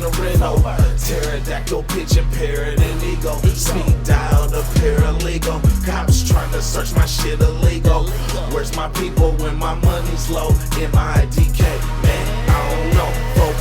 a rental. Pterodactyl, pigeon, parrot, and eagle. Speed dial the paralegal. Cops trying to search my shit illegal. Where's my people when my money's low? MIDK, man, I don't know.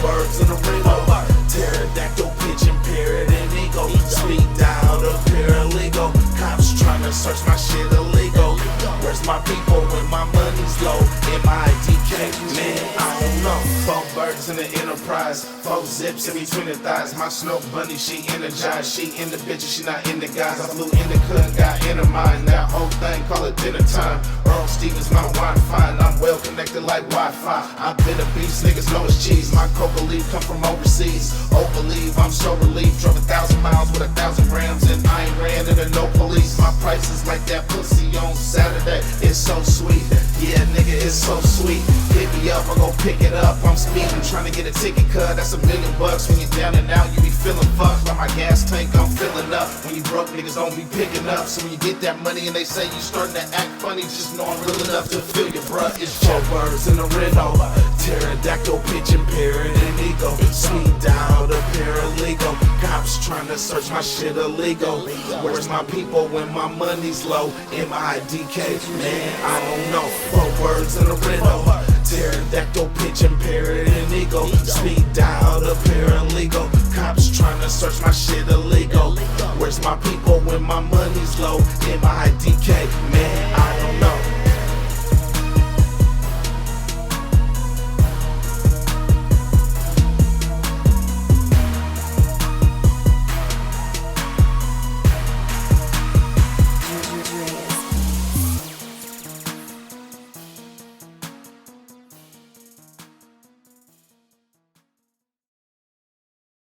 4 birds in a rental. Pterodactyl, pigeon, parrot, and eagle. Speed dial the paralegal. Cops trying to search my shit illegal. Where's my people when my money's low? MIDK, man, I don't know. 4 birds in the enterprise. 4 zips in between the thighs. My snow bunny, she energized. She in the bitches, she not in the guys. I flew in the cut, got in her mind. That whole thing, call it dinner time. Earl Stevens, my Wi-Fi. I'm well connected like Wi-Fi. I've been a beast, niggas know it's cheese. My coca leaf come from overseas. Oh, believe I'm so relieved. Drove 1,000 miles with 1,000 grams, and I ain't ran into no police. My price is like that pussy on Saturday. It's so sweet, yeah, nigga, it's so sweet. Hit me up, I go pick it up. I'm speeding, trying to get a ticket cut. That's $1 million bucks. When you're down and out, you be feeling fucked. Like my gas tank, I'm filling up. When you broke, niggas don't be picking up. So when you get that money and they say you starting to act funny, just know I'm real enough to feel you, bruh. It's 4 birds in a rental. Pterodactyl, pigeon, parrot, and eagle. Speed dial the paralegal. Cops trying to search my shit illegal. Where's my people when my money's low? MIDK, man, I don't know. 4 birds in a rental. Pterodactyl, pigeon, parrot, and eagle. Speed dial the paralegal. Cops trying to search my shit illegal. Where's my people when my money's low? MIDK.